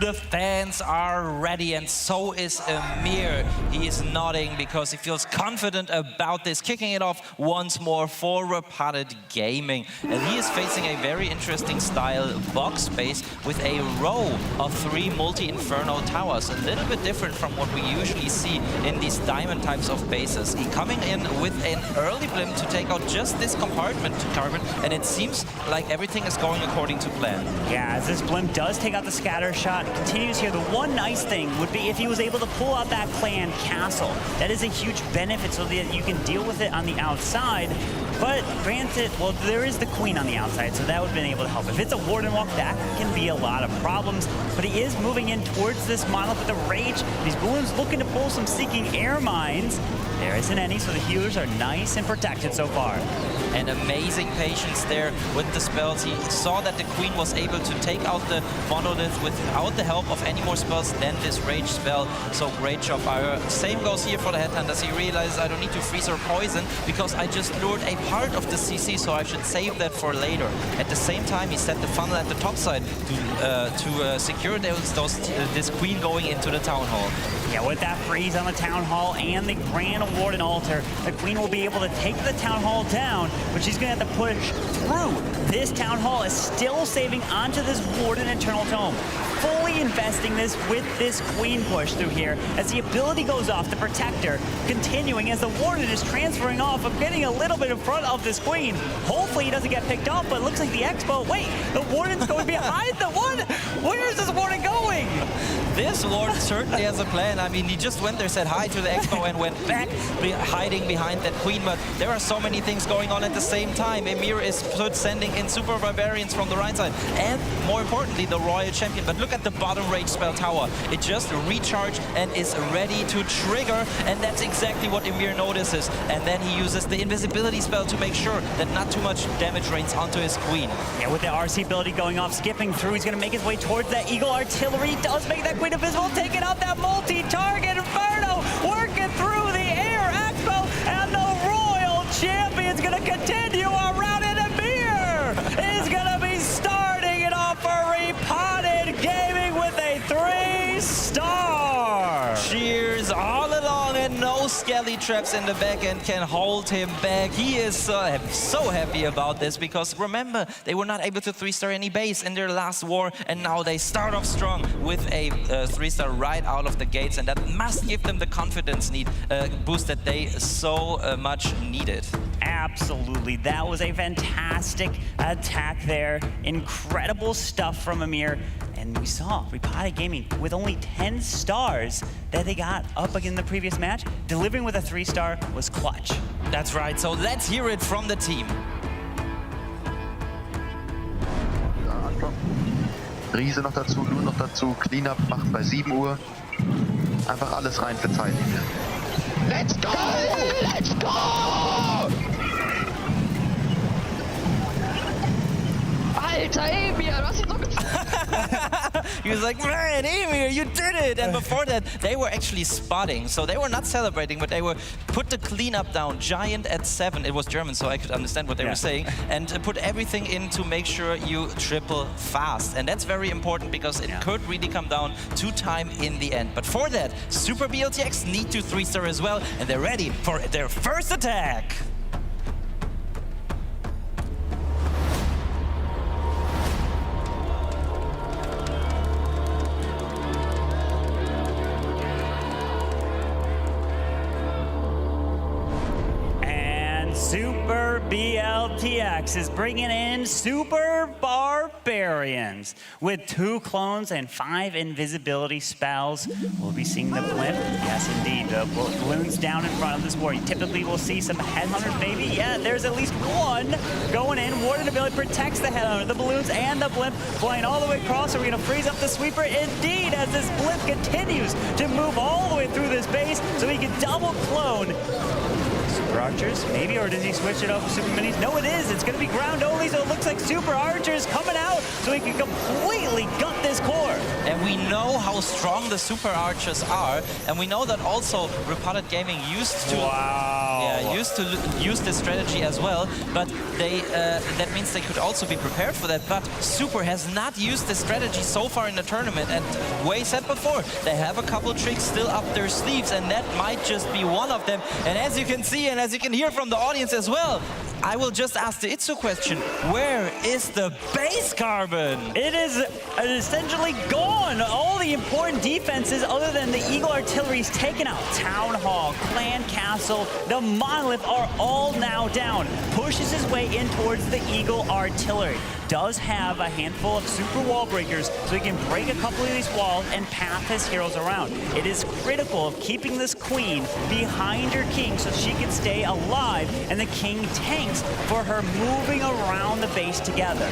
the fans are ready, and so is Amir. He is nodding because he feels confident about this, kicking it off once more for Repotted Gaming. And he is facing a very interesting style box base with a row of 3 multi-inferno towers, a little bit different from what we usually see in these diamond types of bases. He coming in with an early blimp to take out just this compartment, and it seems like everything is going according to plan. Yeah, as this blimp does take out the scatter shot, continues here. The one nice thing would be if he was able to pull out that clan castle. That is a huge benefit so that you can deal with it on the outside. But granted, well, there is the queen on the outside, so that would have been able to help. If it's a warden walk, that can be a lot of problems. But he is moving in towards this monolith with the rage. These balloons looking to pull some seeking air mines. There isn't any, so the healers are nice and protected so far. And amazing patience there with the spells. He saw that the queen was able to take out the monolith without the help of any more spells than this rage spell. So great job, Ira. Same goes here for the headhunters. He realizes I don't need to freeze or poison because I just lured a part of the CC, so I should save that for later. At the same time, he set the funnel at the top side to secure this queen going into the town hall. Yeah, with that freeze on the town hall and the Grand Warden altar, the queen will be able to take the town hall down, but she's going to have to push through. This town hall is still saving onto this warden internal tome. Fully investing this with this queen push through here as the ability goes off to protect her, continuing as the warden is transferring off of getting a little bit in front of this queen. Hopefully he doesn't get picked off, but it looks like the expo. Wait, the warden's going behind the one. Where is this warden going? This lord certainly has a plan. I mean, he just went there, said hi to the expo and went back hiding behind that queen. But there are so many things going on at the same time. Emir is sending in super barbarians from the right side, and more importantly, the royal champion. But look at the bottom rage spell tower. It just recharged and is ready to trigger, and that's exactly what Emir notices. And then he uses the invisibility spell to make sure that not too much damage rains onto his queen. Yeah, with the RC ability going off, skipping through, he's going to make his way towards that Eagle artillery. He does make that queen invisible, taking out that multi-target Inferno, working through the air expo, and the royal champion's going to continue around, and Emir is going to be starting it off for Repotted Gaming with a 3-star. Cheers all along, and no skelly traps in the back end can hold him back. He is so happy about this because remember, they were not able to 3-star any base in their last war, and now they start off strong with a 3-star right out of the gates, and that must give them the confidence boost that they so much needed. Absolutely, that was a fantastic attack there. Incredible stuff from Amir. And we saw Repotted Gaming with only 10 stars that they got up in the previous match. Delivering with a 3-star was clutch. That's right, so let's hear it from the team. Riese noch dazu, Lu noch dazu, Cleanup machen bei 7 Uhr. Einfach alles rein für Zeit. Let's go! Let's go! Alter, Emir, du hast ihn so gezogen. He was like, man, Emir, you did it! And before that, they were actually spotting. So they were not celebrating, but they were put the cleanup down, giant at 7. It was German, so I could understand what they were saying. And put everything in to make sure you triple fast. And that's very important because it could really come down to time in the end. But for that, Super B.L.T.X need to 3-star as well, and they're ready for their first attack. Super B.L.T.X is bringing in Super Barbarians with 2 clones and 5 invisibility spells. We'll be seeing the blimp. Yes, indeed. The balloons down in front of this war. You typically will see some headhunters, maybe. Yeah, there's at least one going in. Warden ability protects the headhunter, the balloons, and the blimp flying all the way across. Are we going to freeze up the sweeper? Indeed, as this blimp continues to move all the way through this base so he can double clone. Super Archers, maybe, or does he switch it up with Super Minis? No, it is. It's going to be ground only, so it looks like Super Archers coming out so he can completely gut this core. And we know how strong the Super Archers are, and we know that also Repotted Gaming used to use this strategy as well, but they that means they could also be prepared for that. But Super has not used this strategy so far in the tournament, and Wei said before, they have a couple tricks still up their sleeves, and that might just be one of them. And as you can see, and as you can hear from the audience as well, I will just ask the Itsu question, where is the base carbon? It is essentially gone. All the important defenses other than the Eagle Artillery's taken out. Town Hall, Clan Castle, the Monolith are all now down. Pushes his way in towards the Eagle Artillery. Does have a handful of super wall breakers so he can break a couple of these walls and path his heroes around. It is critical of keeping this queen behind her king so she can stay alive and the king tanks for her moving around the base together.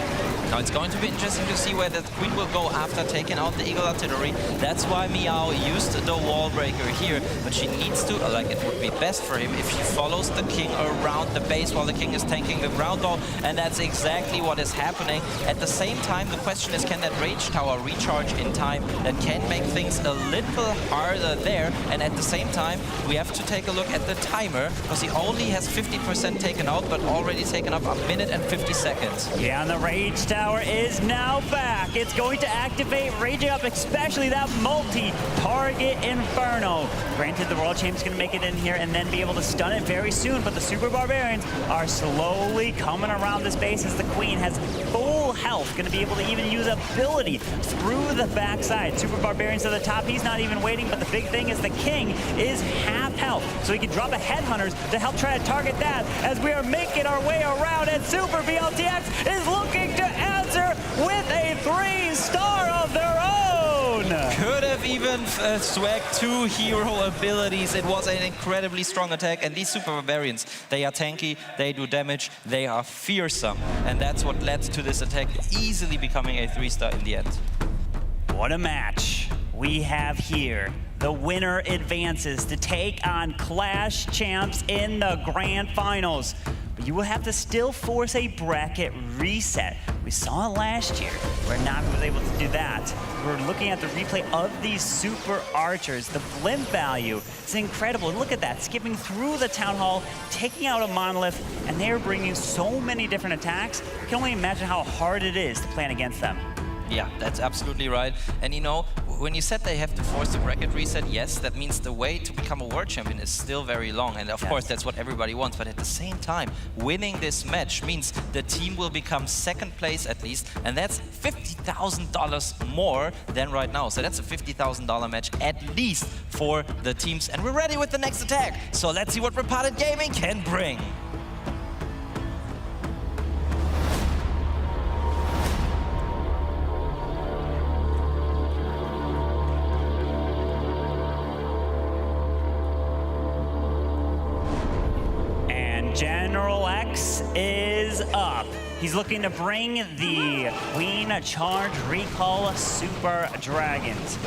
Now it's going to be interesting to see where the queen will go after taking out the Eagle Artillery. That's why Meow used the wall breaker here, but she needs to, like it would be best for him if he follows the king around the base while the king is tanking the ground ball, and that's exactly what is happening. At the same time, the question is, can that Rage Tower recharge in time? That can make things a little harder there, and at the same time, we have to take a look at the timer, because he only has 50% taken out, but already taken up 1 minute and 50 seconds. Yeah, and the Rage Tower is now back. It's going to activate, raging up, especially that multi-target Inferno. Granted, the World Champ's going to make it in here and then be able to stun it very soon, but the Super Barbarians are slowly coming around this base as the Queen has full health, going to be able to even use ability through the backside. Super Barbarians to the top, he's not even waiting, but the big thing is the King is half health, so he can drop a Headhunters to help try to target that as we are making our way around, and Super B.L.T.X is looking to answer with a 3-star of their own! Could have even swagged 2 hero abilities. It was an incredibly strong attack, and these Super Barbarians, they are tanky, they do damage, they are fearsome, and that's what led to this attack easily becoming a 3-star in the end. What a match we have here. The winner advances to take on Clash Champs in the Grand Finals. But you will have to still force a bracket reset. We saw it last year where Na'Vi was able to do that. We're looking at the replay of these Super Archers. The blimp value is incredible. Look at that, skipping through the Town Hall, taking out a Monolith, and they're bringing so many different attacks. You can only imagine how hard it is to plan against them. Yeah, that's absolutely right. And you know, when you said they have to force the bracket reset, yes, that means the way to become a world champion is still very long. And of course, that's what everybody wants. But at the same time, winning this match means the team will become second place at least. And that's $50,000 more than right now. So that's a $50,000 match at least for the teams. And we're ready with the next attack. So let's see what Repotted Gaming can bring. General X is up. He's looking to bring the Queen Charge Recall Super Dragons.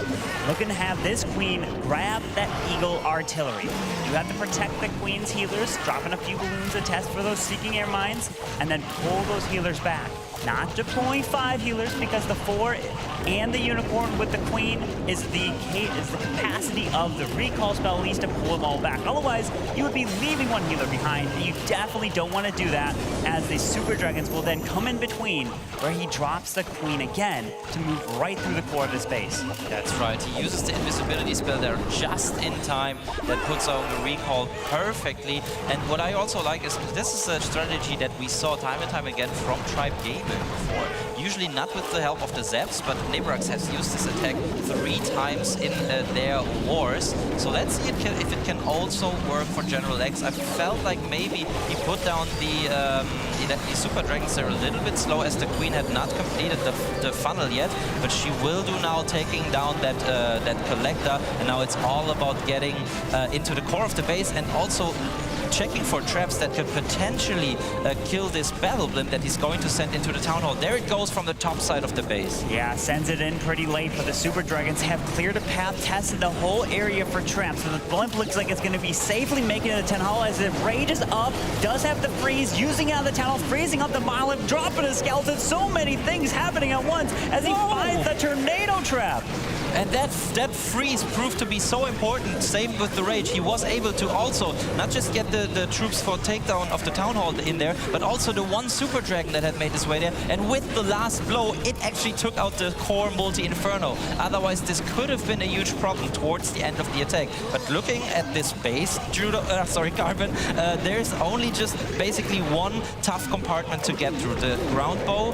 Looking to have this Queen grab that Eagle Artillery. You have to protect the Queen's healers, dropping a few balloons to test for those Seeking Air Mines, and then pull those healers back. Not deploying 5 healers because the 4 and the Unicorn with the Queen is the capacity of the recall spell, at least to pull them all back. Otherwise, you would be leaving 1 healer behind, and you definitely don't want to do that, as the Super Dragons will then come in between, where he drops the Queen again to move right through the core of his base. That's right. He uses the invisibility spell there just in time. That puts out the recall perfectly. And what I also like is this is a strategy that we saw time and time again from Tribe Gaming before. Usually not with the help of the Zeps, but Nebrax has used this attack 3 times in their wars. So let's see if it can also work for General X. I felt like maybe he put down the Super Dragons there a little bit slow, as the Queen had not completed the funnel yet, but she will do now, taking down that Collector, and now it's all about getting into the core of the base and also checking for traps that could potentially kill this battle blimp that he's going to send into the town hall. There it goes from the top side of the base. Yeah, sends it in pretty late, but the Super Dragons have cleared a path, tested the whole area for traps. So the blimp looks like it's going to be safely making it to the town hall as it rages up, does have the freeze, using out of the town hall, freezing up the monolith, dropping a skeleton. So many things happening at once as he finds the tornado trap. And that freeze proved to be so important. Same with the Rage. He was able to also not just get the troops for takedown of the Town Hall in there, but also the one Super Dragon that had made his way there. And with the last blow, it actually took out the core multi-inferno. Otherwise, this could have been a huge problem towards the end of the attack. But looking at this base, Carbon, there's only just basically one tough compartment to get through. The ground bow,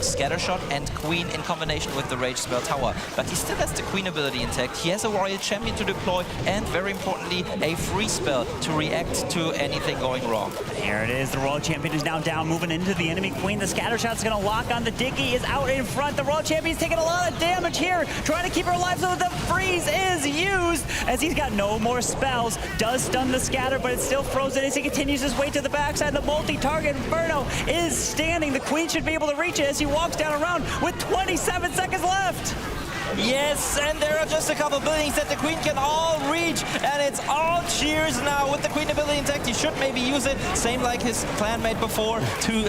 scatter shot, and Queen in combination with the Rage Spell Tower. But he still has the Queen ability intact. He has a Royal Champion to deploy, and very importantly, a free spell to react to anything going wrong. Here it is. The Royal Champion is now down, moving into the enemy Queen. The scatter shot's going to lock on. The Dicky is out in front. The Royal Champion's taking a lot of damage here, trying to keep her alive, so the freeze is used as he's got no more spells. Does stun the scatter, but it's still frozen as he continues his way to the backside. The multi-target Inferno is standing. The Queen should be able to reach it as he walks down around with 27 seconds left. Yes, and there are just a couple buildings that the Queen can all reach, and it's all cheers now with the Queen ability intact. He should maybe use it, same like his clanmate before, to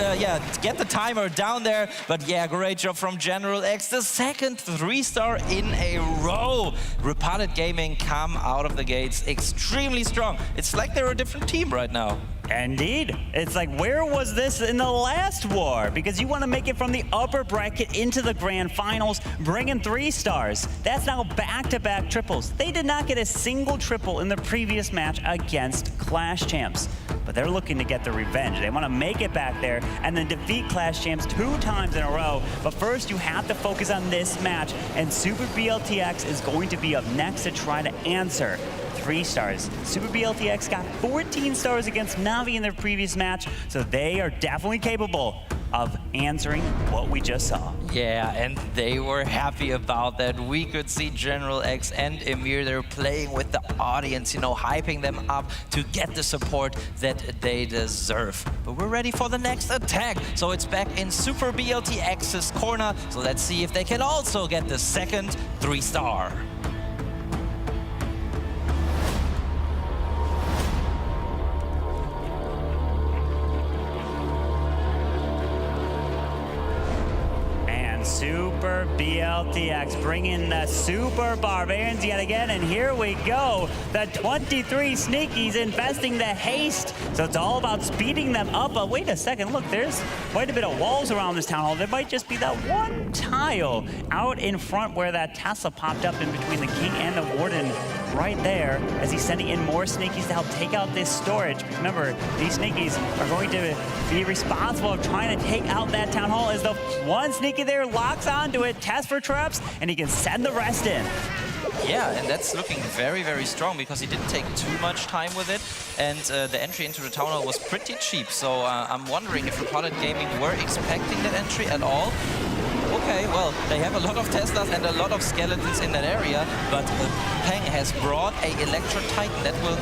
get the timer down there. But yeah, great job from General X, the second 3-star in a row. Repotted Gaming come out of the gates extremely strong. It's like they're a different team right now. Indeed. It's like, where was this in the last war? Because you want to make it from the upper bracket into the grand finals, bringing 3 stars. That's now back-to-back triples. They did not get a single triple in the previous match against Clash Champs. But they're looking to get the revenge. They want to make it back there and then defeat Clash Champs 2 times in a row. But first, you have to focus on this match, and Super B.L.T.X is going to be up next to try to answer 3 stars. Super B.L.T.X got 14 stars against Navi in their previous match, so they are definitely capable of answering what we just saw. Yeah, and they were happy about that. We could see General X and Emir, they're playing with the audience, you know, hyping them up to get the support that they deserve. But we're ready for the next attack. So it's back in Super B.L.T.X's corner. So let's see if they can also get the second 3-star. Super B.L.T.X bringing the Super Barbarians yet again, and here we go. The 23 Sneakies investing the haste, so it's all about speeding them up. But wait a second, look, there's quite a bit of walls around this town hall. There might just be that one tile out in front where that Tesla popped up in between the King and the Warden right there as he's sending in more Sneakies to help take out this storage. Remember, these Sneakies are going to be responsible of trying to take out that town hall as the one Sneaky there locks onto it, tests for traps, and he can send the rest in. Yeah, and that's looking very, very strong because he didn't take too much time with it, and the entry into the town hall was pretty cheap. So I'm wondering if Repotted Gaming were expecting that entry at all. Okay, well, they have a lot of Teslas and a lot of skeletons in that area, but Peng has brought a Electro Titan that will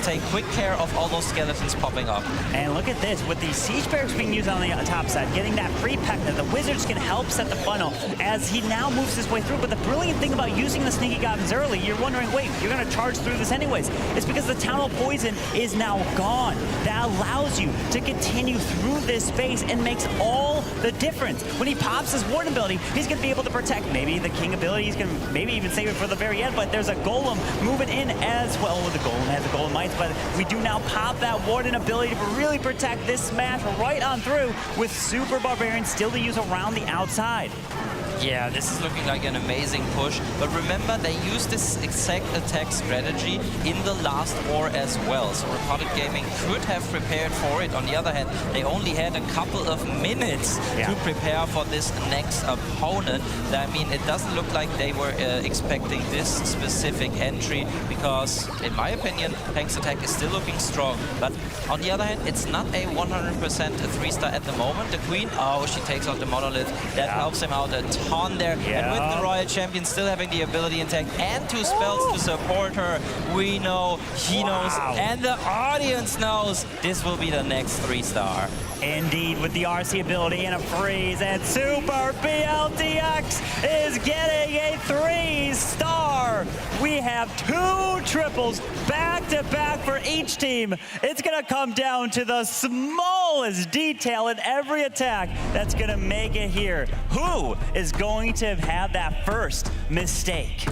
take quick care of all those skeletons popping up. And look at this, with the Siege Barracks being used on the top side, getting that free Pekka, the Wizards can help set the funnel as he now moves his way through. But the brilliant thing about using the Sneaky Goblins early, you're wondering, wait, you're going to charge through this anyways. It's because the Town Hall Poison is now gone. That allows you to continue through this space and makes all the difference. When he pops his Warden ability, he's going to be able to protect maybe the King ability. He's going to maybe even save it for the very end, but there's a Golem moving in as well. The Golem has the Golem Mites, but we do now pop that Warden ability to really protect this smash right on through with Super Barbarian still to use around the outside. Yeah, this is looking like an amazing push, but remember, they used this exact attack strategy in the last war as well, so Repotted Gaming could have prepared for it. On the other hand, they only had a couple of minutes to prepare for this next opponent. I mean, it doesn't look like they were expecting this specific entry, because, in my opinion, Peng's attack is still looking strong, but on the other hand, it's not a 100% 3-star at the moment. The Queen, oh, she takes out the Monolith. That helps him out a ton there. And with the Royal Champion still having the ability intact and 2 spells to support her, we know, he knows, and the audience knows this will be the next 3-star. Indeed, with the RC ability and a freeze, and Super B.L.T.X is getting a 3-star. We have 2 triples back-to-back for each team. It's gonna come down to the smallest detail in every attack that's gonna make it here. Who is going to have that first mistake?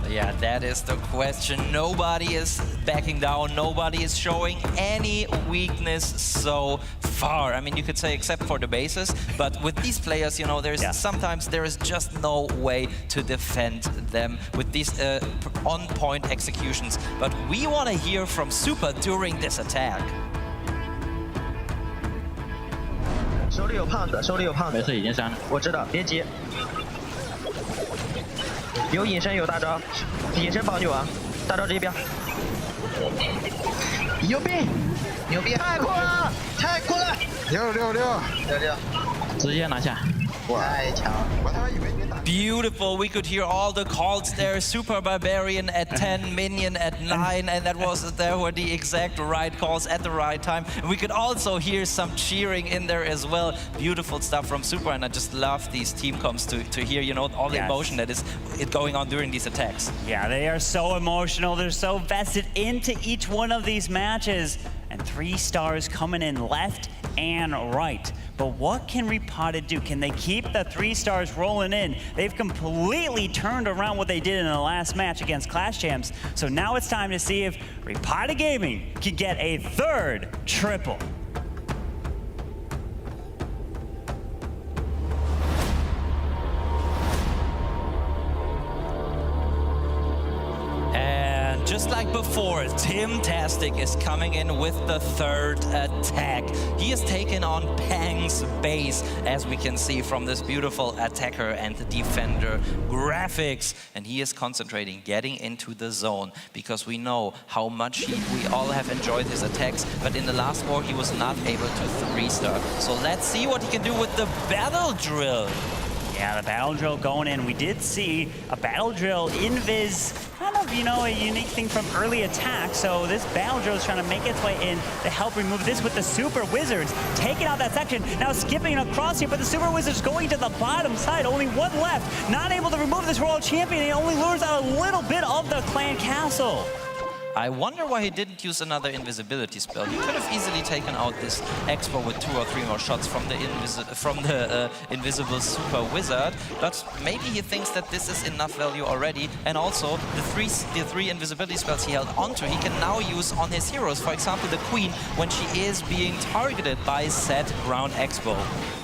Yeah, that is the question. Nobody is backing down. Nobody is showing any weakness so far. I mean, you could say except for the bases, but with these players, you know, sometimes there is just no way to defend them with these on-point executions. But we want to hear from Super during this attack. 手里有胖子，手里有胖子。没事，已经删了。我知道，别急。有隐身，有大招，隐身保女王，大招这边。牛逼！牛逼！太酷了，太酷了！ 666，直接拿下。太强！我他妈以为你打。 Beautiful. We could hear all the calls there. Super Barbarian at 10, Minion at 9, and there were the exact right calls at the right time. And we could also hear some cheering in there as well. Beautiful stuff from Super, and I just love these team comps to hear, you know, all the emotion that is going on during these attacks. Yeah, they are so emotional. They're so vested into each one of these matches. And 3 stars coming in left and right. But what can Repotted do? Can they keep the 3 stars rolling in? They've completely turned around what they did in the last match against Clash Champs. So now it's time to see if Repotted Gaming can get a 3rd triple. Just like before, Timtastic is coming in with the 3rd attack. He is taken on Pang's base, as we can see from this beautiful attacker and defender graphics. And he is concentrating, getting into the zone, because we know how much we all have enjoyed his attacks. But in the last war, he was not able to 3-star. So let's see what he can do with the battle drill. Yeah, the battle drill going in. We did see a battle drill invis, kind of, you know, a unique thing from early attack. So this battle drill is trying to make its way in to help remove this with the Super Wizards. Taking out that section, now skipping across here, but the Super Wizards going to the bottom side. Only 1 left. Not able to remove this Royal Champion. He only lures out a little bit of the clan castle. I wonder why he didn't use another invisibility spell. He could have easily taken out this Expo with 2 or 3 more shots from the invisible Super Wizard, but maybe he thinks that this is enough value already. And also the three invisibility spells he held onto, he can now use on his heroes. For example, the Queen, when she is being targeted by said ground Expo.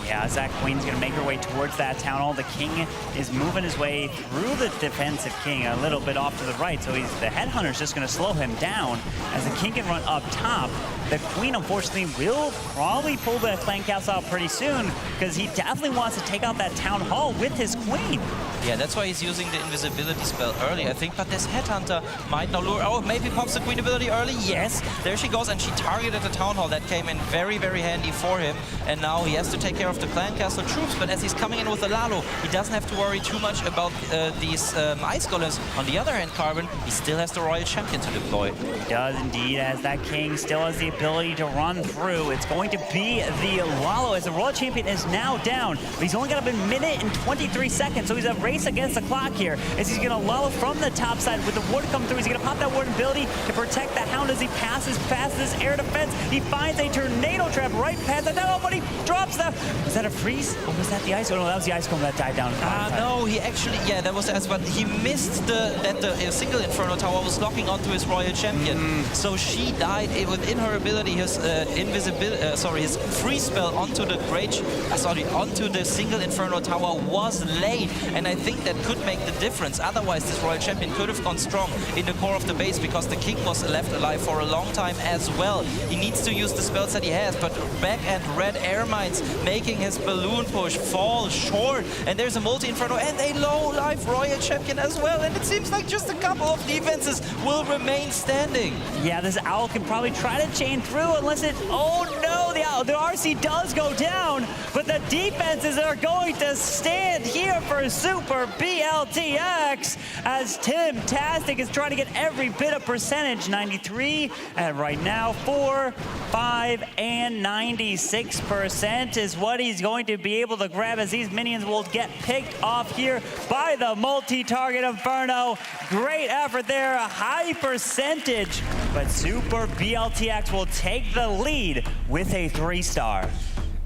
Yeah, as that Queen's gonna make her way towards that town hall, the King is moving his way through the defensive King a little bit off to the right, so the Headhunter's just gonna slow him down as the King can run up top. The Queen, unfortunately, will probably pull the clan castle out pretty soon, because he definitely wants to take out that town hall with his Queen. Yeah, that's why he's using the invisibility spell early, I think. But this Headhunter might now lure. Oh, maybe pops the Queen ability early. Yes, there she goes, and she targeted the Town Hall. That came in very, very handy for him. And now he has to take care of the Clan Castle troops. But as he's coming in with the Lalo, he doesn't have to worry too much about these Ice Golems. On the other hand, Carbon, he still has the Royal Champion to deploy. He does indeed, as that King still has the ability to run through. It's going to be the Lalo, as the Royal Champion is now down. But he's only got a minute and 23 seconds, so he's a race against the clock here, as he's gonna lull from the top side with the ward come through. He's gonna pop that ward ability to protect the Hound as he passes past this air defense. He finds a tornado trap right past that. Oh, but he drops the... Was that a freeze? Or was that the ice? Oh, no, that was the ice golem that died down. No, he actually... Yeah, that was the ice, but he missed the single Inferno Tower was locking onto his Royal Champion. So she died within her ability. His his freeze spell onto the onto the single Inferno Tower was late, and I think that could make the difference. Otherwise, this Royal Champion could have gone strong in the core of the base, because the King was left alive for a long time as well. He needs to use the spells that he has, but back and red air mines making his balloon push fall short. And there's a multi-Inferno and a low-life Royal Champion as well. And it seems like just a couple of defenses will remain standing. Yeah, this Owl can probably try to chain through unless it... Oh no, the Owl... the RC does go down, but the defenses are going to stand here for Super B.L.T.X. as Tim-tastic is trying to get every bit of percentage. 93, and right now 4, 5, and 96% is what he's going to be able to grab as these minions will get picked off here by the multi-target Inferno. Great effort there, a high percentage, but Super B.L.T.X. will take the lead with a 3-star.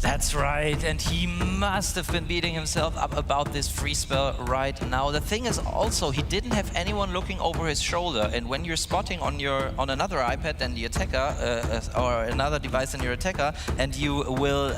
That's right, and he must have been beating himself up about this free spell right now. The thing is also, he didn't have anyone looking over his shoulder, and when you're spotting on another iPad than the attacker, or another device than your attacker, and you will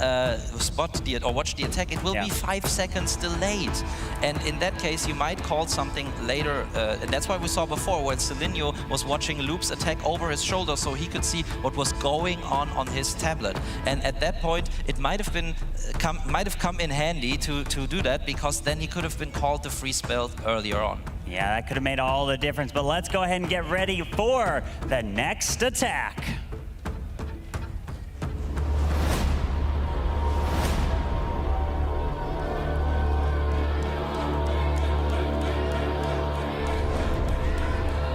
spot or watch the attack, it will be 5 seconds delayed. And in that case, you might call something later, and that's why we saw before, when Selinho was watching Loop's attack over his shoulder, so he could see what was going on his tablet. And at that point, it might have come in handy to do that, because then he could have been called the free spell earlier on. Yeah, that could have made all the difference, but let's go ahead and get ready for the next attack.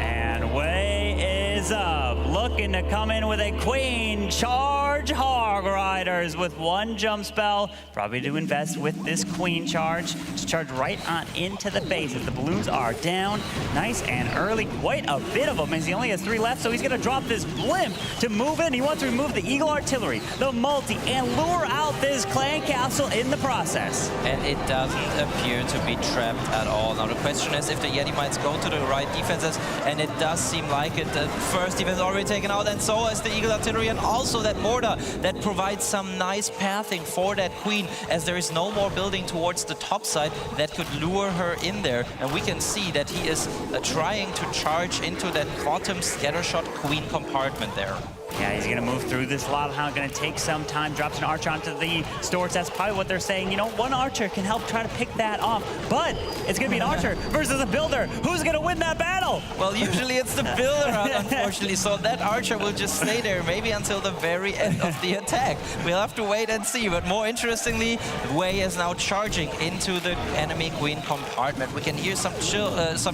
And way is up, looking to come in with a queen charge Hog Riders with 1 jump spell, probably to invest with this queen charge to charge right on into the base as the balloons are down nice and early. Quite a bit of them as he only has 3 left, so he's going to drop this blimp to move in. He wants to remove the Eagle Artillery, the multi, and lure out this clan castle in the process. And it doesn't appear to be trapped at all. Now the question is if the Yeti mites go to the right defenses, and it does seem like it. The first defense already taken out, and so is the Eagle Artillery, and also that mortar that provides some nice pathing for that queen, as there is no more building towards the top side that could lure her in there. And we can see that he is trying to charge into that bottom scattershot queen compartment there. Yeah, he's going to move through this lot. How going to take some time, drops an archer onto the stores. That's probably what they're saying. You know, 1 archer can help try to pick that off, but it's going to be an archer versus a builder. Who's going to win that battle? Well, usually it's the builder, unfortunately, so that archer will just stay there maybe until the very end of the attack. We'll have to wait and see, but more interestingly, Wei is now charging into the enemy queen compartment. We can hear some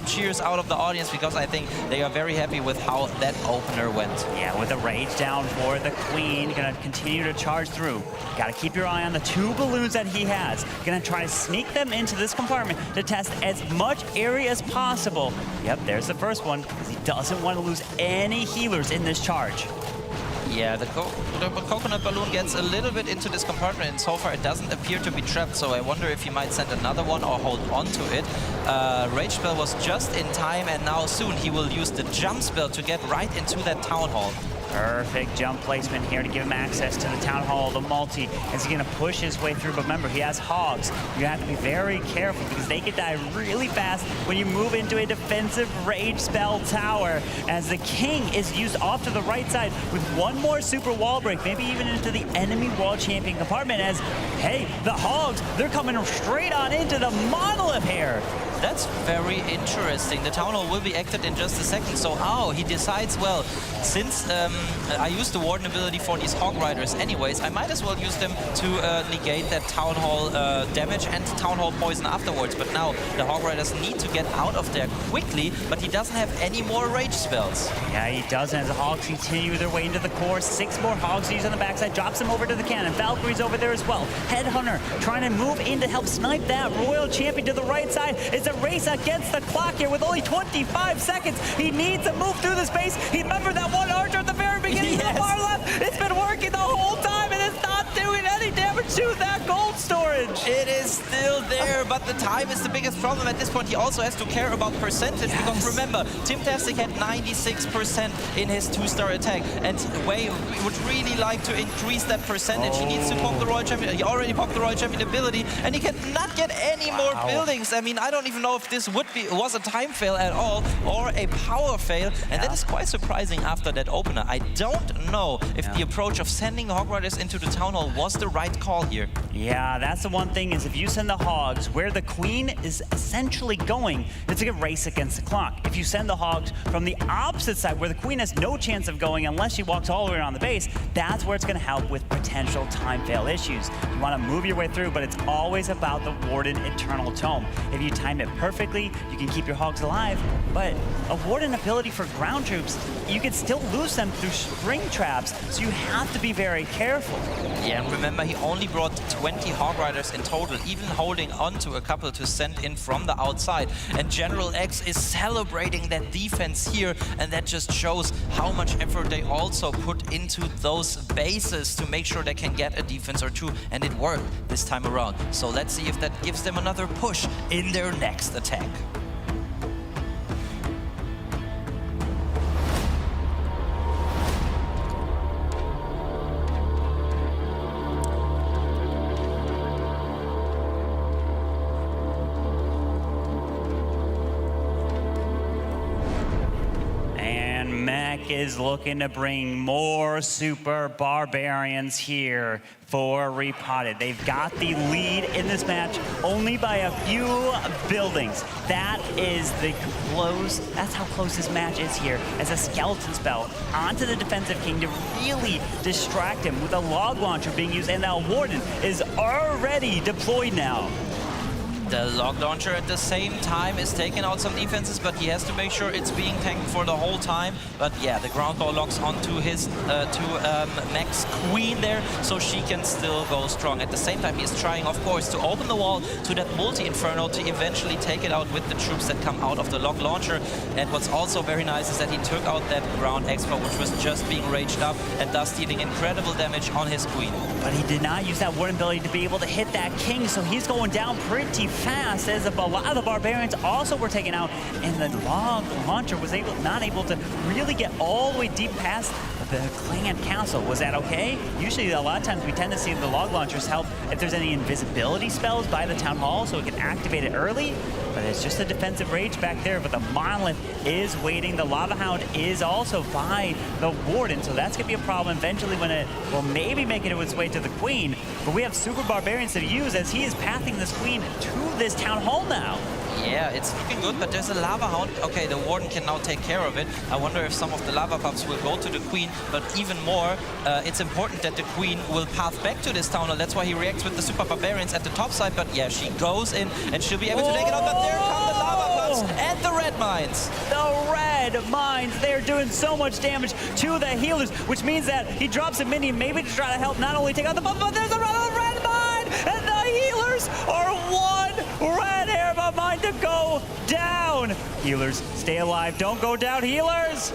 cheers out of the audience, because I think they are very happy with how that opener went. Yeah, with a rage down for the queen, gonna continue to charge through. Gotta keep your eye on the 2 balloons that he has. Gonna try to sneak them into this compartment to test as much area as possible. Yep, there's the first one, because he doesn't want to lose any healers in this charge. Yeah, the coconut balloon gets a little bit into this compartment, and so far it doesn't appear to be trapped, so I wonder if he might send another one or hold on to it. Rage spell was just in time, and now soon he will use the jump spell to get right into that town hall. Perfect jump placement here to give him access to the town hall, the multi, as he's going to push his way through. But remember, he has hogs. You have to be very careful, because they can die really fast when you move into a defensive rage spell tower, as the king is used off to the right side with 1 more super wall break, maybe even into the enemy world champion compartment, as, hey, the hogs, they're coming straight on into the monolith here. That's very interesting. The town hall will be active in just a second, so he decides, well, since I used the warden ability for these Hog Riders anyways, I might as well use them to negate that town hall damage and town hall poison afterwards. But now the Hog Riders need to get out of there quickly, but he doesn't have any more rage spells. Yeah, he doesn't, as the hogs continue their way into the core. 6 more hogs to use on the backside, drops him over to the cannon. Valkyrie's over there as well. Headhunter trying to move in to help snipe that royal champion to the right side. It's a race against the clock here with only 25 seconds. He needs to move through the space. He remembered that 1 archer at the very beginning to the far left. It's been working the whole time, and it's not doing any damage to that gold storage. It is still there, but the time is the biggest problem at this point. He also has to care about percentage, because remember, Tim-tastic had 96% in his 2-star attack, and Wei would really like to increase that percentage. He needs to poke the Royal Champion. He already poked the Royal Champion ability, and he cannot get any more buildings. I mean, I don't even know if this was a time fail at all or a power fail, and that is quite surprising after that opener. I don't know if the approach of sending Hog Riders into the town hall was the right call here. Yeah, that's the one thing, is if you send the hogs where the queen is essentially going is a race against the clock. If you send the hogs from the opposite side, where the queen has no chance of going unless she walks all the way around the base, that's where it's going to help with potential time fail issues. You want to move your way through, but it's always about the Warden Eternal Tome. If you time it perfectly, you can keep your hogs alive, but a Warden ability for ground troops, you can still lose them through spring traps, so you have to be very careful. Yeah, and remember, he only brought 20 Hog Riders in total, even holding on to a couple to send in from the outside. And General X is celebrating that defense here, and that just shows how much effort they also put into those bases to make sure they can get a defense or two, and it worked this time around. So let's see if that gives them another push in their next attack. Is looking to bring more super barbarians here for Repotted. They've got the lead in this match only by a few buildings. That's how close this match is here, as a skeleton spell onto the defensive king to really distract him, with a log launcher being used, and now Warden is already deployed now. The log launcher at the same time is taking out some defenses, but he has to make sure it's being tanked for the whole time. But yeah, the ground ball locks onto his Max Queen there, so she can still go strong. At the same time, he's trying, of course, to open the wall to that multi-inferno to eventually take it out with the troops that come out of the log launcher. And what's also very nice is that he took out that ground expo, which was just being raged up, and thus dealing incredible damage on his queen. But he did not use that Warden ability to be able to hit that king, so he's going down pretty fast, as a lot of the barbarians also were taken out, and the log launcher was not able to really get all the way deep past the clan castle. Was that okay? Usually, a lot of times we tend to see the log launchers help if there's any invisibility spells by the town hall, so it can activate it early. But it's just a defensive rage back there. But the monolith is waiting. The lava hound is also by the warden, so that's gonna be a problem eventually when it will maybe make it its way to the queen. But we have super barbarians to use, as he is pathing this queen to this town hall now. Yeah, it's looking good, but there's a lava hound. Okay, the warden can now take care of it. I wonder if some of the lava pups will go to the queen, but even more, it's important that the queen will path back to this town hall. That's why he reacts with the super barbarians at the top side. But yeah, she goes in and she'll be able to take it out. But there come the lava pups and the red mines. The red mines, they're doing so much damage to the healers, which means that he drops a minion maybe to try to help not only take out the pups, but there's a red mine, and the healers are one red hairball mine to go down. Healers, stay alive. Don't go down, healers.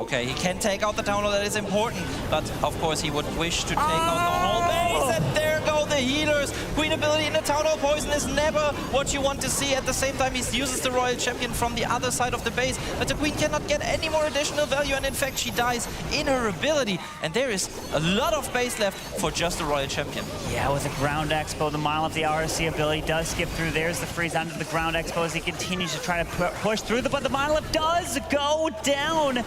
Okay, he can take out the town hall, that is important, but of course he would wish to take out the whole base, and there go the healers. Queen ability in the town hall poison is never what you want to see. At the same time, he uses the royal champion from the other side of the base, but the queen cannot get any more additional value, and in fact she dies in her ability, and there is a lot of base left for just the royal champion. Yeah, with the ground expo, the mile of the RC ability does skip through. There's the freeze onto the ground expo as he continues to try to push through, but the monolith does go down.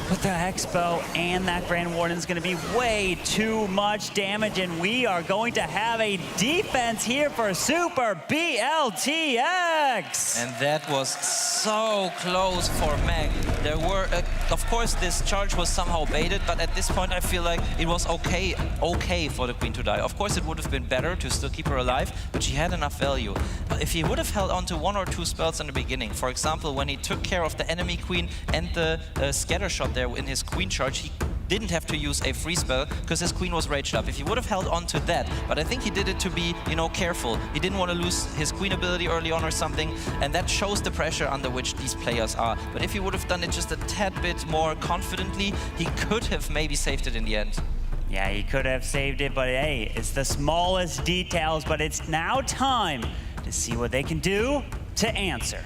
But the Expo and that Grand Warden is going to be way too much damage, and we are going to have a defense here for Super B.L.T.X. And that was so close for Meg. There were, of course, this charge was somehow baited, but at this point I feel like it was okay for the queen to die. Of course, it would have been better to still keep her alive, but she had enough value. If he would have held on to one or two spells in the beginning, for example, when he took care of the enemy queen and the scatter shot there in his queen charge, he didn't have to use a free spell because his queen was raged up. If he would have held on to that, but I think he did it to be, careful. He didn't want to lose his queen ability early on or something, and that shows the pressure under which these players are. But if he would have done it just a tad bit more confidently, he could have maybe saved it in the end. Yeah, he could have saved it, but hey, it's the smallest details, but it's now time to see what they can do to answer.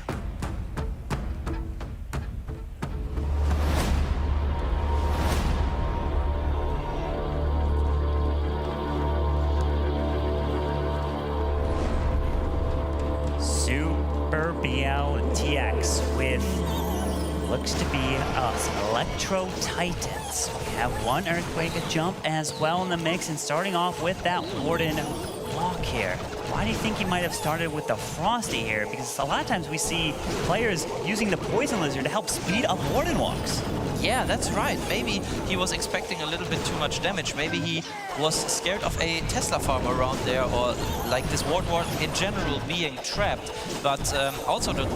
Super B.L.T.X. with looks to be some Electro Titans. We have one Earthquake, a jump as well in the mix, and starting off with that Warden block here. why do you think he might have started with the Frosty here? Because a lot of times we see players using the Poison Lizard to help speed up Warden walks. Yeah, that's right. Maybe he was expecting a little bit too much damage. Maybe he was scared of a Tesla farm around there, or like this Ward in general being trapped. But also the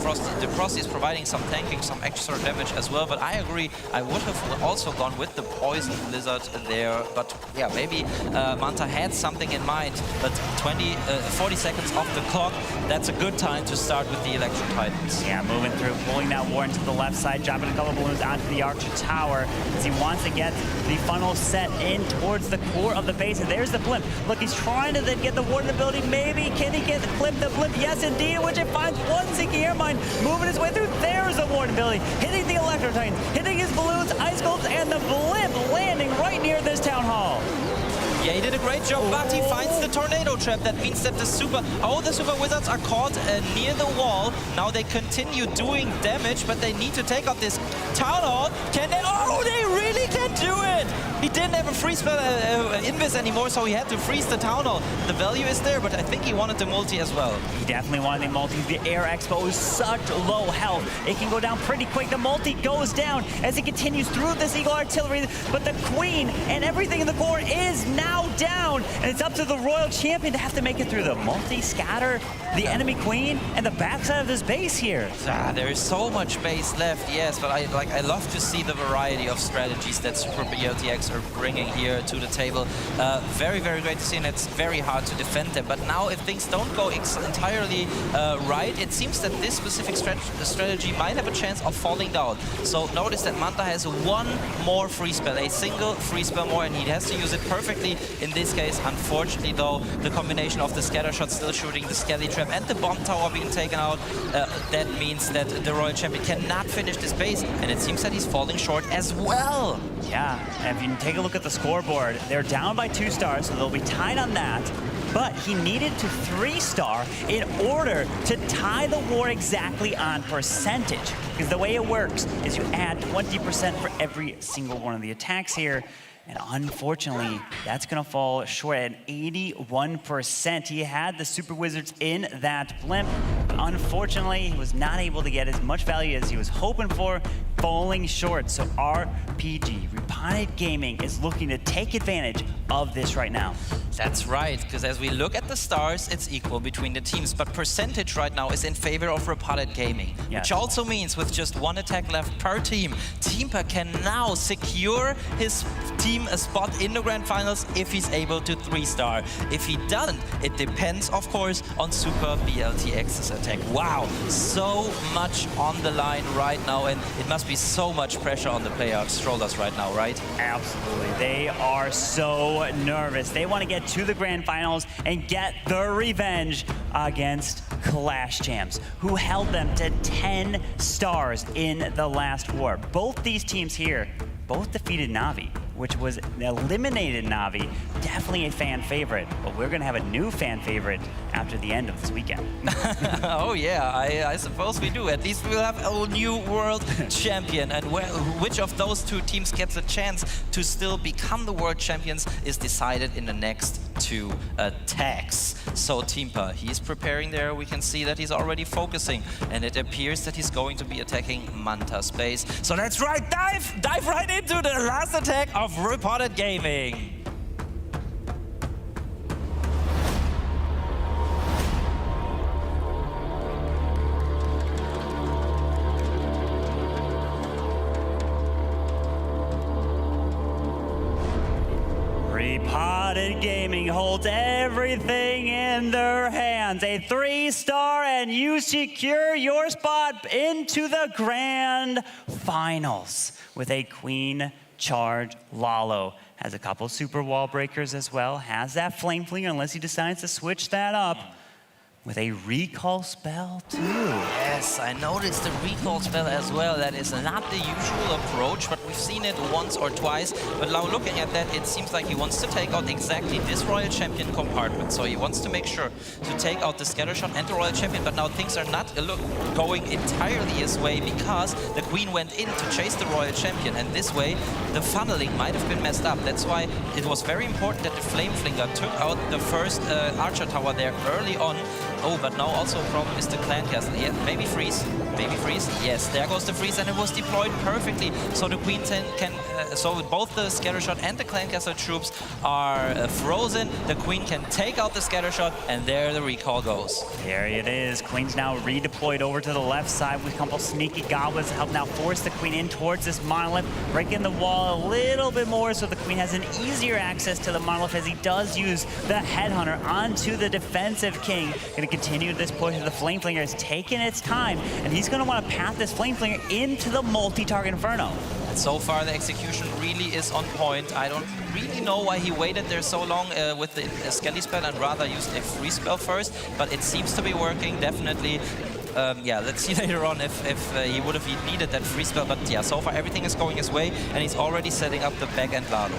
Frosty is providing some tanking, some extra damage as well. But I agree, I would have also gone with the Poison Lizard there. But yeah, maybe Manta had something in mind. But 40 seconds off the clock, that's a good time to start with the Electro Titans. Yeah, moving through, pulling that Warden to the left side, dropping a couple balloons onto the Archer Tower as he wants to get the funnel set in towards the core of the base. And there's the Blimp. Look, he's trying to then get the Warden ability. Maybe can he get the Blimp? Yes, indeed, which it finds one Seeking Air Mine moving his way through. There's the Warden ability, hitting the Electro Titans, hitting his balloons, Ice Sculpts, and the Blimp landing right near this Town Hall. Yeah, he did a great job, but he finds the Tornado Trap. That means that the Super Wizards are caught near the wall. Now they continue doing damage, but they need to take out this Town Hall. Can they? Oh, they really can do it! He didn't have a free spell Invis anymore, so he had to freeze the Town Hall. The value is there, but I think he wanted the multi as well. He definitely wanted the multi. The Air Expo is such low health. It can go down pretty quick. The multi goes down as it continues through this Eagle Artillery, but the Queen and everything in the core is now down, and it's up to the Royal Champion to have to make it through the multi-scatter, the enemy Queen, and the backside of this base here. There is so much base left, yes, but I love to see the variety of strategies that Super B.L.T.X are bringing here to the table. Very, very great to see, and it's very hard to defend them. But now, if things don't go entirely right, it seems that this specific strategy might have a chance of falling down. So notice that Manta has one more free spell, a single free spell more, and he has to use it perfectly. In this case, unfortunately though, the combination of the scatter shot still shooting, the Skelly Trap and the Bomb Tower being taken out, that means that the Royal Champion cannot finish this base, and it seems that he's falling short as well. Yeah, and if you take a look at the scoreboard, they're down by 2 stars, so they'll be tied on that. But he needed to 3-star in order to tie the war exactly on percentage. Because the way it works is you add 20% for every single one of the attacks here. And unfortunately, that's going to fall short at 81%. He had the Super Wizards in that Blimp. But unfortunately, he was not able to get as much value as he was hoping for, falling short. So RPG, Repotted Gaming, is looking to take advantage of this right now. That's right, because as we look at the stars, it's equal between the teams. But percentage right now is in favor of Repotted Gaming. Yes. Which also means with just 1 attack left per team, Teamper can now secure his team a spot in the Grand Finals if he's able to 3-star. If he doesn't, it depends, of course, on Super B.L.T.X's attack. Wow, so much on the line right now, and it must be so much pressure on the players' shoulders right now, right? Absolutely. They are so nervous. They want to get to the Grand Finals and get the revenge against Clash Champs, who held them to 10 stars in the last war. Both these teams here, both defeated Na'Vi, which was an eliminated Na'Vi. Definitely a fan favorite, but we're gonna have a new fan favorite after the end of this weekend. Oh yeah, I suppose we do. At least we'll have a new world champion, and which of those 2 teams gets a chance to still become the world champions is decided in the next 2 attacks. So Teamper, he's preparing there. We can see that he's already focusing, and it appears that he's going to be attacking Manta's base. So that's right, dive right into the last attack of Repotted Gaming. Repotted Gaming holds everything in their hands. A 3-star, and you secure your spot into the Grand Finals with a Queen Charge Lalo. Has a couple super wall breakers as well. Has that Flame Flinger unless he decides to switch that up. with a recall spell too. Yes, I noticed the recall spell as well. That is not the usual approach, but we've seen it once or twice. But now looking at that, it seems like he wants to take out exactly this Royal Champion compartment. So he wants to make sure to take out the Scatter Shot and the Royal Champion. But now things are not going entirely his way because the Queen went in to chase the Royal Champion. And this way, the funneling might have been messed up. That's why it was very important that the Flame Flinger took out the first Archer Tower there early on. Oh, but now also a problem is the Clan Castle. Yeah, maybe freeze. Maybe freeze. Yes, there goes the freeze, and it was deployed perfectly. So the Queen can. So both the Scatter Shot and the Clan Castle troops are frozen. The Queen can take out the Scatter Shot, and there the recall goes. There it is. Queen's now redeployed over to the left side with a couple sneaky goblins to help now force the Queen in towards this monolith, breaking the wall a little bit more so the Queen has an easier access to the monolith as he does use the Headhunter onto the defensive king. Gonna continue this push. The Flame Flinger has taken its time, and he's going to want to path this Flame Flinger into the multi-target Inferno. And so far, the execution really is on point. I don't really know why he waited there so long with the Skelly spell and rather used a free spell first, but it seems to be working, definitely. Yeah, let's see later on if he would have needed that free spell, but yeah, so far everything is going his way, and he's already setting up the back-end Lalo.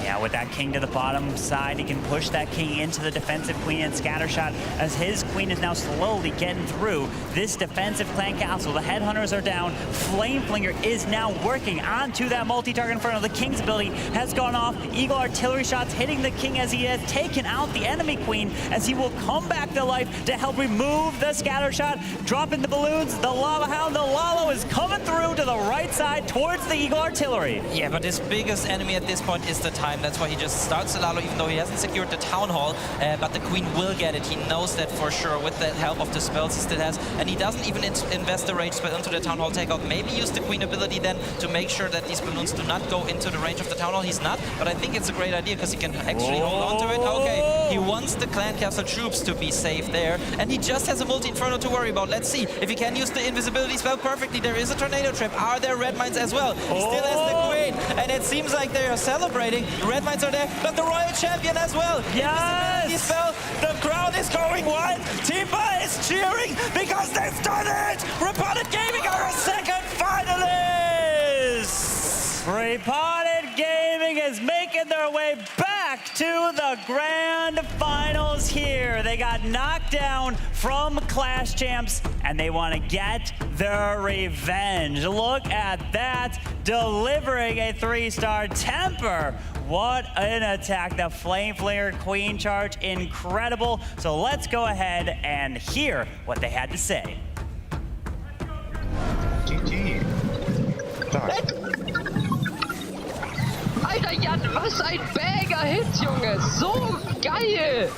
Yeah, with that king to the bottom side, he can push that king into the defensive queen and Scattershot as his queen is now slowly getting through this defensive clan castle. The Headhunters are down. Flameflinger is now working onto that multi-target Inferno. The king's ability has gone off. Eagle artillery shots hitting the king as he has taken out the enemy queen as he will come back to life to help remove the Scattershot. Dropping the balloons, the Lava Hound, the Lalo is coming through to the right side towards the Eagle artillery. Yeah, but his biggest enemy at this point is the time. That's why he just starts the Lalo, even though he hasn't secured the Town Hall. But the Queen will get it. He knows that for sure with the help of the spells he still has. And he doesn't even invest the rage spell into the Town Hall takeout. Maybe use the Queen ability then to make sure that these balloons do not go into the range of the Town Hall. He's not, but I think it's a great idea because he can actually hold on to it. Okay, he wants the Clan Castle troops to be safe there. And he just has a multi-inferno to worry about. Let's see if he can use the invisibility spell perfectly. There is a tornado trap. Are there red mines as well? He still has the Queen. And it seems like they are celebrating. The red mines are there, but the Royal Champion as well. Yes! Spell. The crowd is going wild. Teamba is cheering because they've done it. Repotted Gaming are a second finalist. Repotted Gaming is making their way back to the grand finals here. They got knocked down from Clash Champs and they want to get their revenge. Look at that, delivering a 3-star Temper. What an attack, the Flameflinger Queen charge, incredible. So let's go ahead and hear what they had to say. GG. Stark. Alter Jan, was ein Banger-Hit, Junge! So geil!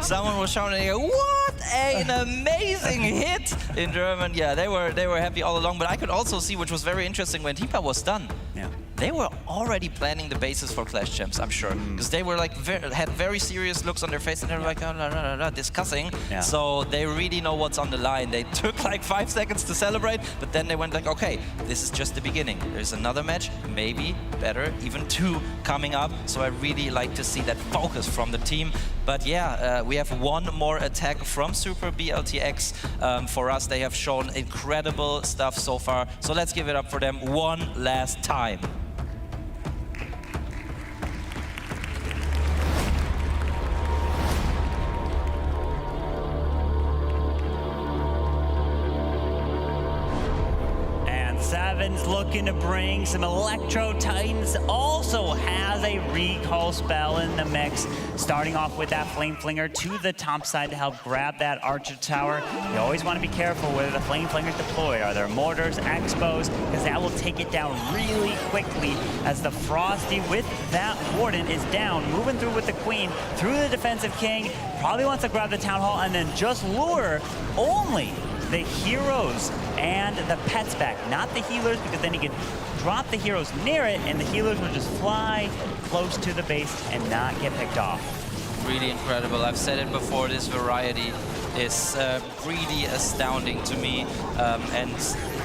Someone was shouting, "What an amazing hit!" in German. Yeah, they were happy all along. But I could also see, which was very interesting, when Teampa was done. Yeah. They were already planning the basis for Clash Champs, I'm sure, because they were like had very serious looks on their face and they were like discussing. Yeah. So they really know what's on the line. They took like 5 seconds to celebrate, but then they went like, okay, this is just the beginning. There's another match, maybe better, even 2 coming up. So I really like to see that focus from the team. But yeah, we have one more attack from Super B.L.T.X. For us, they have shown incredible stuff so far. So let's give it up for them one last time. Seven's looking to bring some Electro Titans, also has a recall spell in the mix. Starting off with that Flame Flinger to the top side to help grab that Archer Tower. You always want to be careful where the Flame Flinger's deployed. Are there mortars, expos? Because that will take it down really quickly as the Frosty with that Warden is down, moving through with the Queen through the defensive king. Probably wants to grab the Town Hall and then just lure only the heroes and the pets back, not the healers, because then he could drop the heroes near it and the healers would just fly close to the base and not get picked off. Really incredible. I've said it before, this variety is really astounding to me. And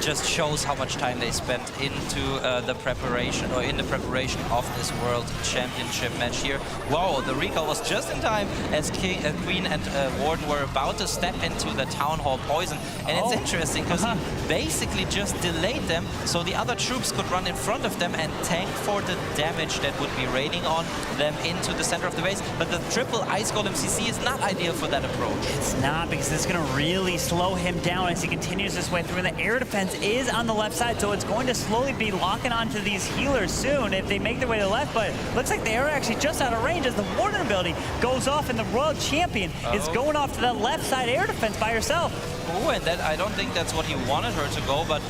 just shows how much time they spent into the preparation of this World Championship match here. Wow, the recall was just in time as Queen and Warden were about to step into the Town Hall poison. And it's interesting because he basically just delayed them so the other troops could run in front of them and tank for the damage that would be raining on them into the center of the base. But the triple Ice Golem CC is not ideal for that approach. It's not, because it's going to really slow him down as he continues this way through. And the air defense is on the left side, so it's going to slowly be locking onto these healers soon if they make their way to the left. But looks like they are actually just out of range as the Warden ability goes off, and the Royal Champion is going off to that left side air defense by herself. Oh, and that, I don't think that's what he wanted her to go, but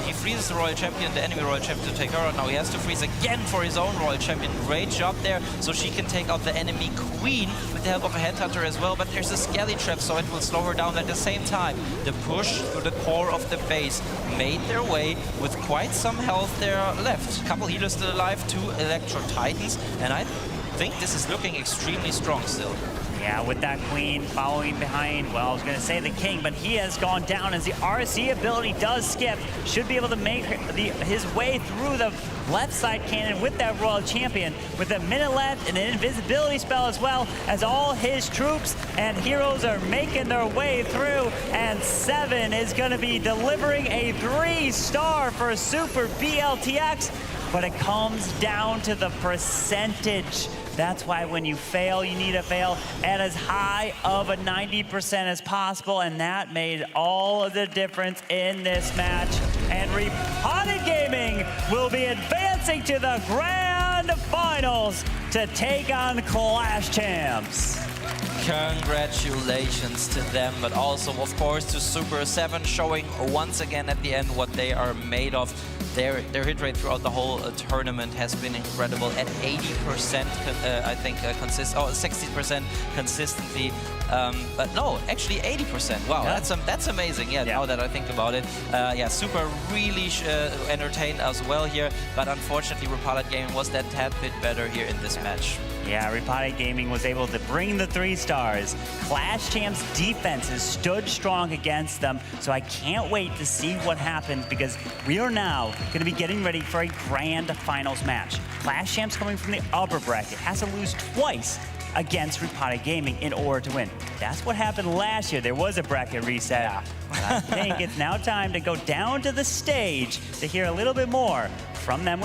he freezes the Royal Champion, the enemy Royal Champion, to take her out. Now he has to freeze again for his own Royal Champion. Great job there, so she can take out the enemy Queen with the help of a Headhunter as well, but there's a Skelly Trap, so it will slow her down at the same time. The push through the core of the base made their way with quite some health there left. Couple healers still alive, 2 Electro Titans, and I think this is looking extremely strong still. Yeah, with that Queen following behind, well, I was going to say the King, but he has gone down as the RC ability does skip. Should be able to make his way through the left side cannon with that Royal Champion with a minute left and an invisibility spell as well, as all his troops and heroes are making their way through, and 7 is going to be delivering a 3-star for Super B.L.T.X, but it comes down to the percentage. That's why when you fail, you need to fail at as high of a 90% as possible, and that made all of the difference in this match. And Repotted Gaming will be advancing to the Grand Finals to take on Clash Champs. Congratulations to them, but also, of course, to Super 7, showing once again at the end what they are made of. Their hit rate throughout the whole tournament has been incredible at 80%, I think, 60% consistently. But no, actually 80%. Wow, yeah. That's amazing. Yeah, now that I think about it. Yeah, Super really entertained as well here, but unfortunately, Repotted Gaming was that tad bit better here in this match. Yeah, Repotted Gaming was able to bring the 3 stars. Clash Champs' defenses stood strong against them, so I can't wait to see what happens, because we are now going to be getting ready for a grand finals match. Clash Champs, coming from the upper bracket, has to lose twice against Repotted Gaming in order to win. That's what happened last year. There was a bracket reset. Yeah. But I think it's now time to go down to the stage to hear a little bit more from them.